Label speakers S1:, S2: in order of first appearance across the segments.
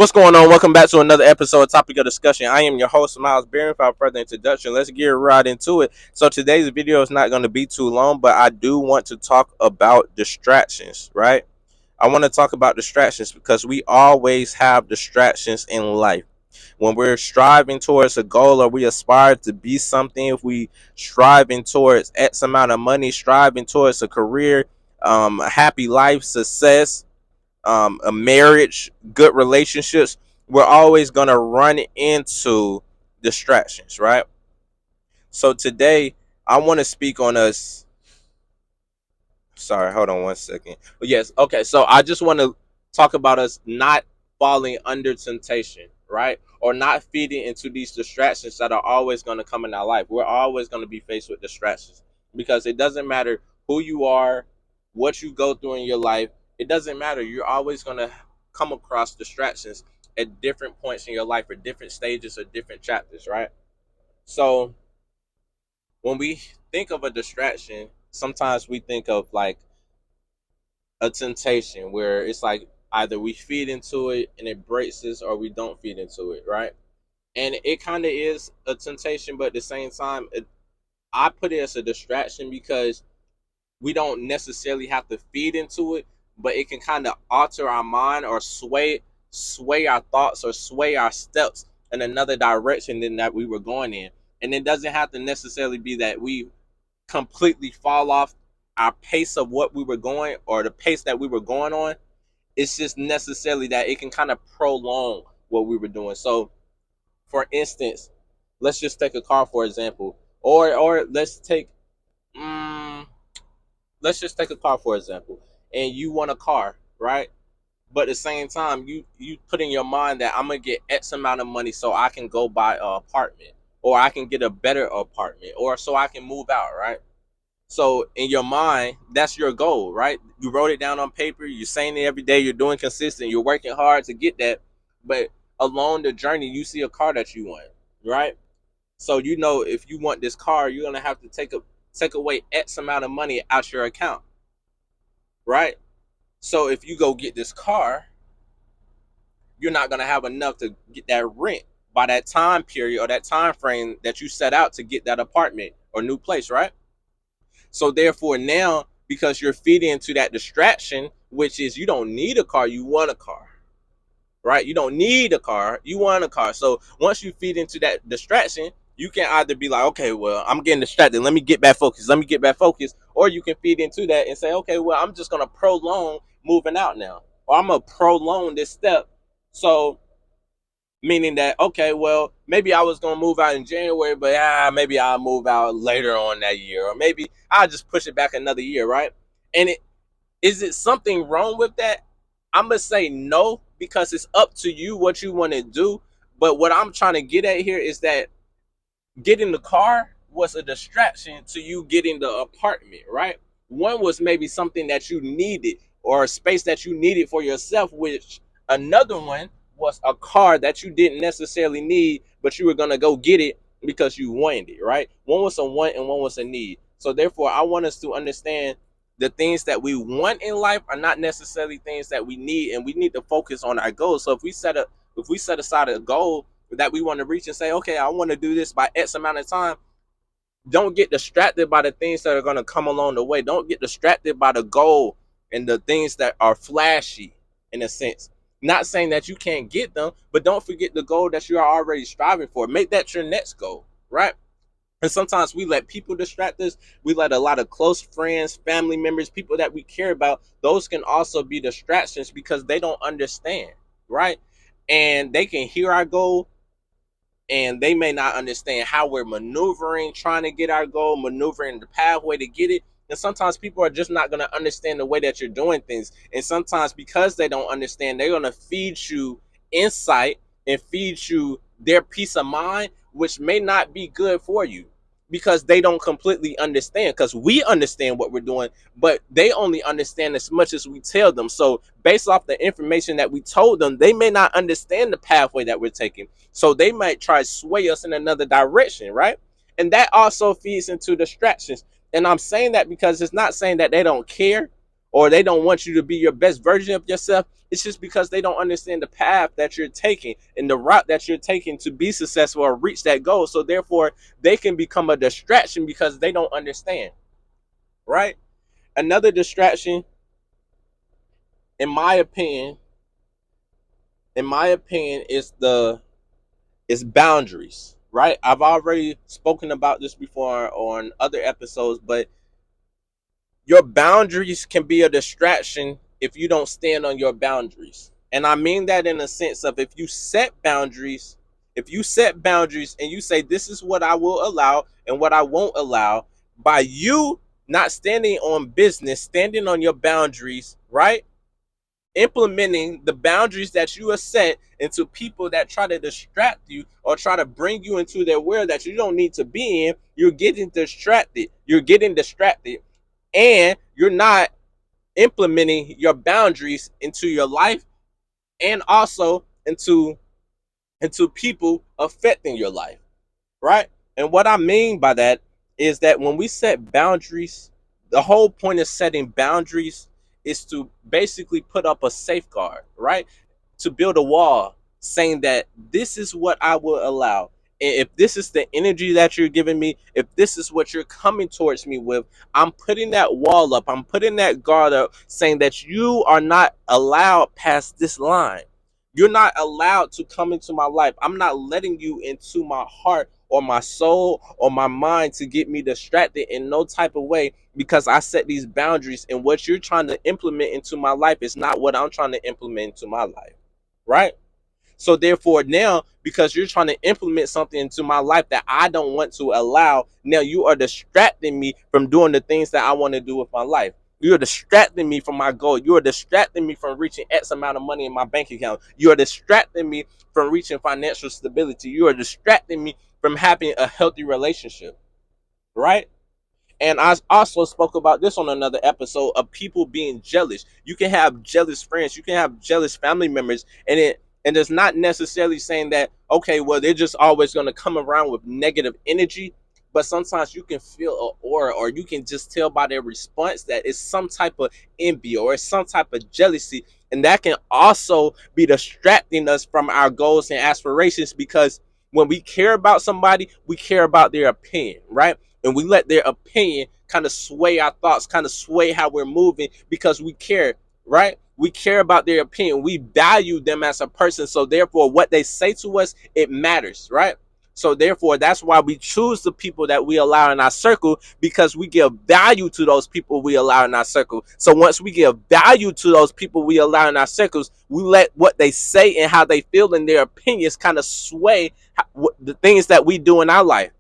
S1: What's going on? Welcome back to another episode of Topic of Discussion. I am your host, Miles Beer. Without further introduction, let's get right into it. So today's video is not going to be too long, but I do want to talk about distractions, right? I want to talk about distractions because we always have distractions in life. When we're striving towards a goal or we aspire to be something, if we striving towards X amount of money, striving towards a career, a happy life, success, a marriage, good relationships, we're always going to run into distractions, right? So today, I want to speak on us. Sorry, hold on one second. But yes, okay. So I just want to talk about us not falling under temptation, right? Or not feeding into these distractions that are always going to come in our life. We're always going to be faced with distractions because it doesn't matter who you are, what you go through in your life. It doesn't matter. You're always going to come across distractions at different points in your life or different stages or different chapters, right? So when we think of a distraction, sometimes we think of like a temptation where it's like either we feed into it and it breaks us or we don't feed into it, right? And it kind of is a temptation, but at the same time, I put it as a distraction because we don't necessarily have to feed into it, but it can kind of alter our mind or sway our thoughts or sway our steps in another direction than that we were going in. And it doesn't have to necessarily be that we completely fall off our pace of what we were going or the pace that we were going on. It's just necessarily that it can kind of prolong what we were doing. So for instance, let's just take a car for example, or um, let's just take a car for example, and you want a car, right? But at the same time, you put in your mind that I'm gonna get X amount of money so I can go buy an apartment, or I can get a better apartment, or so I can move out, right? So in your mind, that's your goal, right? You wrote it down on paper. You're saying it every day. You're doing consistent. You're working hard to get that. But along the journey, you see a car that you want, right? So you know if you want this car, you're gonna have to take away X amount of money out your account, right? So if you go get this car, you're not gonna have enough to get that rent by that time period or that time frame that you set out to get that apartment or new place, right? So therefore now, because you're feeding into that distraction, which is you don't need a car, you want a car, right? You don't need a car, you want a car. So once you feed into that distraction, you can either be like, okay, well, I'm getting distracted. Let me get back focused. Let me get back focused. Or you can feed into that and say, okay, well, I'm just gonna prolong moving out now, or I'm gonna prolong this step. So meaning that okay, well, maybe I was gonna move out in January, but maybe I'll move out later on that year, or maybe I'll just push it back another year, right? And it is it something wrong with that? I'm gonna say no because it's up to you what you want to do. But what I'm trying to get at here is that getting the car was a distraction to you getting the apartment, right? One was maybe something that you needed or a space that you needed for yourself, which another one was a car that you didn't necessarily need, but you were gonna go get it because you wanted it, right? One was a want and one was a need. So therefore, I want us to understand the things that we want in life are not necessarily things that we need, and we need to focus on our goals. So if we set aside a goal that we want to reach and say, okay, I want to do this by X amount of time, don't get distracted by the things that are going to come along the way. Don't get distracted by the goal and the things that are flashy in a sense. Not saying that you can't get them, but don't forget the goal that you are already striving for. Make that your next goal, right? And sometimes we let people distract us. We let a lot of close friends, family members, people that we care about, those can also be distractions because they don't understand, right? And they can hear our goal and they may not understand how we're maneuvering, trying to get our goal, maneuvering the pathway to get it. And sometimes people are just not going to understand the way that you're doing things. And sometimes because they don't understand, they're going to feed you insight and feed you their peace of mind, which may not be good for you because they don't completely understand. Because we understand what we're doing, but they only understand as much as we tell them. So based off the information that we told them, they may not understand the pathway that we're taking. So they might try to sway us in another direction, right? And that also feeds into distractions. And I'm saying that because it's not saying that they don't care or they don't want you to be your best version of yourself, it's just because they don't understand the path that you're taking and the route that you're taking to be successful or reach that goal. So therefore, they can become a distraction because they don't understand, right? Another distraction, in my opinion, is boundaries, right? I've already spoken about this before on other episodes, but your boundaries can be a distraction if you don't stand on your boundaries. And I mean that in a sense of if you set boundaries and you say, this is what I will allow and what I won't allow, by you not standing on business, standing on your boundaries, right? Implementing the boundaries that you have set into people that try to distract you or try to bring you into their world that you don't need to be in, you're getting distracted. And you're not implementing your boundaries into your life and also into people affecting your life, right? And what I mean by that is that when we set boundaries, the whole point of setting boundaries is to basically put up a safeguard, right? To build a wall saying that this is what I will allow. And if this is the energy that you're giving me, if this is what you're coming towards me with, I'm putting that wall up. I'm putting that guard up saying that you are not allowed past this line. You're not allowed to come into my life. I'm not letting you into my heart or my soul or my mind to get me distracted in no type of way because I set these boundaries and what you're trying to implement into my life is not what I'm trying to implement into my life, right? So therefore now, because you're trying to implement something into my life that I don't want to allow, now you are distracting me from doing the things that I want to do with my life. You're distracting me from my goal. You are distracting me from reaching X amount of money in my bank account. You are distracting me from reaching financial stability. You are distracting me from having a healthy relationship, right? And I also spoke about this on another episode of people being jealous. You can have jealous friends, you can have jealous family members, and it's not necessarily saying that, okay, well, they're just always going to come around with negative energy, but sometimes you can feel an aura or you can just tell by their response that it's some type of envy or it's some type of jealousy. And that can also be distracting us from our goals and aspirations because when we care about somebody, we care about their opinion, right? And we let their opinion kind of sway our thoughts, kind of sway how we're moving because we care, right? We care about their opinion. We value them as a person. So therefore, what they say to us, it matters, right? So therefore, that's why we choose the people that we allow in our circle because we give value to those people we allow in our circle. So once we give value to those people we allow in our circles, we let what they say and how they feel and their opinions kind of sway the things that we do in our life,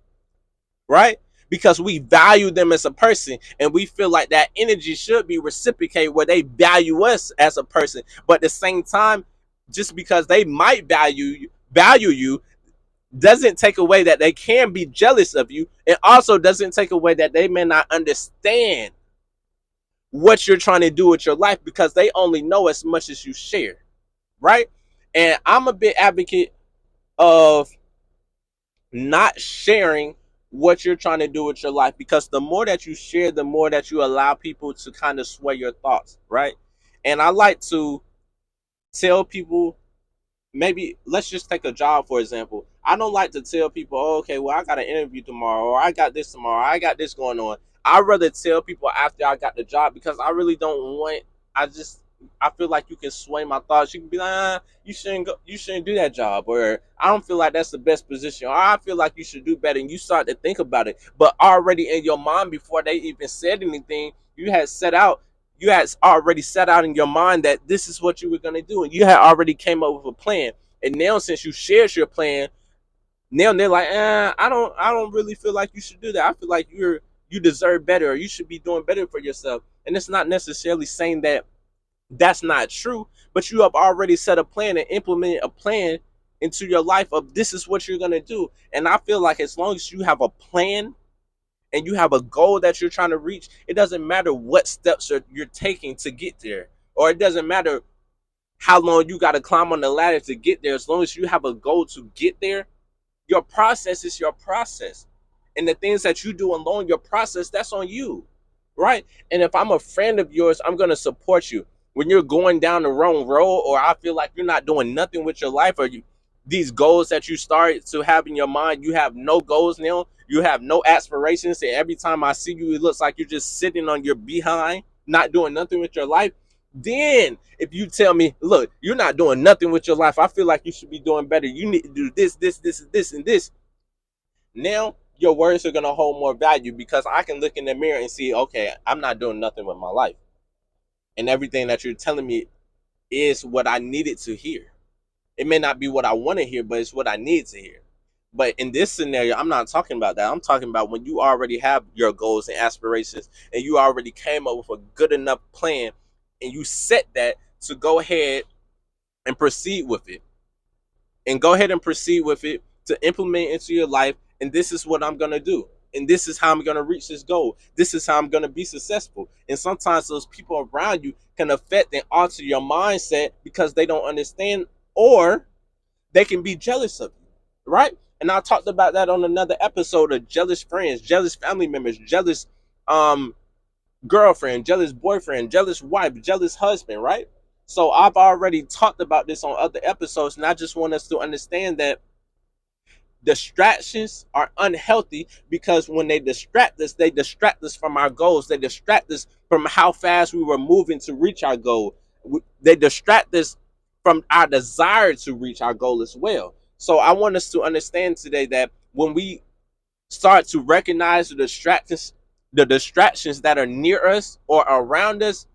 S1: right? Because we value them as a person and we feel like that energy should be reciprocated where they value us as a person. But at the same time, just because they might value you doesn't take away that they can be jealous of you. It also doesn't take away that they may not understand what you're trying to do with your life because they only know as much as you share, right? And I'm a big advocate of not sharing what you're trying to do with your life because the more that you share, the more that you allow people to kind of sway your thoughts, right? And I like to tell people, maybe let's just take a job for example. I don't like to tell people, oh, okay, well, I got an interview tomorrow, or I got this tomorrow, I got this going on. I'd rather tell people after I got the job because I really don't want. I just I feel like you can sway my thoughts. You can be like, you shouldn't go, you shouldn't do that job, or I don't feel like that's the best position, or I feel like you should do better. And you start to think about it, but already in your mind before they even said anything, you had already set out in your mind that this is what you were going to do and you had already came up with a plan. And now since you shared your plan, now they're like, I don't really feel like you should do that. I feel like you deserve better or you should be doing better for yourself. And it's not necessarily saying that that's not true, but you have already set a plan and implemented a plan into your life of this is what you're going to do. And I feel like as long as you have a plan and you have a goal that you're trying to reach, it doesn't matter what steps you're taking to get there, or it doesn't matter how long you got to climb on the ladder to get there. As long as you have a goal to get there, your process is your process. And the things that you do along your process, that's on you. right? And if I'm a friend of yours, I'm gonna support you when you're going down the wrong road, or I feel like you're not doing nothing with your life, or these goals that you start to have in your mind, you have no goals now, you have no aspirations, and every time I see you, it looks like you're just sitting on your behind, not doing nothing with your life. Then, if you tell me, look, you're not doing nothing with your life, I feel like you should be doing better. You need to do this, and this. Now your words are gonna hold more value because I can look in the mirror and see, okay, I'm not doing nothing with my life, and everything that you're telling me is what I needed to hear. It may not be what I want to hear, but it's what I need to hear. But in this scenario, I'm not talking about that. I'm talking about when you already have your goals and aspirations, and you already came up with a good enough plan, and you set that to go ahead and proceed with it, and go ahead and proceed with it to implement into your life. And this is what I'm gonna do. And this is how I'm gonna reach this goal. This is how I'm gonna be successful. And sometimes those people around you can affect and alter your mindset because they don't understand, or they can be jealous of you, right? And I talked about that on another episode of jealous friends, jealous family members, jealous um girlfriend, jealous boyfriend, jealous wife, jealous husband, right? So I've already talked about this on other episodes, and I just want us to understand that distractions are unhealthy because when they distract us from our goals. They distract us from how fast we were moving to reach our goal. They distract us from our desire to reach our goal as well. So I want us to understand today that when we start to recognize the distractions that are near us or around us,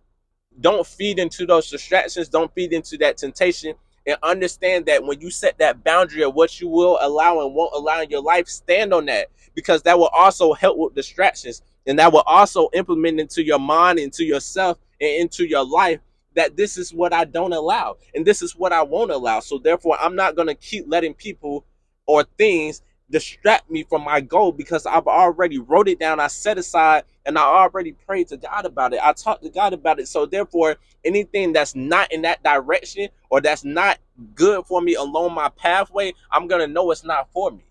S1: don't feed into those distractions, don't feed into that temptation, and understand that when you set that boundary of what you will allow and won't allow in your life, stand on that, because that will also help with distractions, and that will also implement into your mind, into yourself, and into your life, that this is what I don't allow and this is what I won't allow. So therefore, I'm not going to keep letting people or things distract me from my goal, because I've already wrote it down, I set aside, and I already prayed to God about it. I talked to God about it. So therefore, anything that's not in that direction or that's not good for me along my pathway, I'm gonna know it's not for me.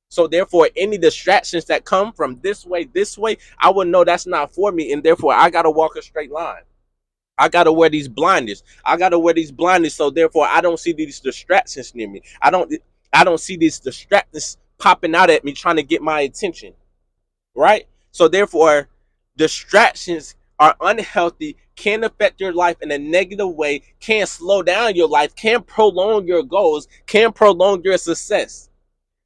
S1: So therefore, any distractions that come from this way, I will know that's not for me, and therefore I gotta walk a straight line. I gotta wear these blinders. I gotta wear these blinders, so therefore I don't see these distractions near me. I don't see these distractions popping out at me trying to get my attention. Right? So therefore, distractions are unhealthy, can affect your life in a negative way, can slow down your life, can prolong your goals, can prolong your success.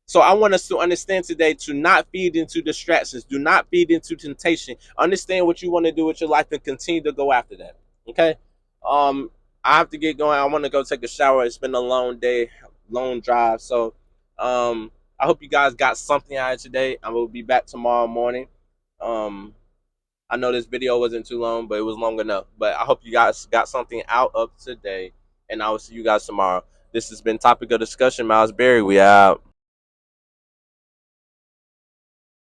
S1: So I want us to understand today to not feed into distractions. Do not feed into temptation. Understand what you want to do with your life and continue to go after that. Okay. Um, I have to get going. I want to go take a shower. It's been a long day, long drive. So I hope you guys got something out of today. I will be back tomorrow morning. Um, I know this video wasn't too long, but it was long enough. But I hope you guys got something out of today, and I will see you guys tomorrow. This has been Topic of Discussion. Miles Berry. We out.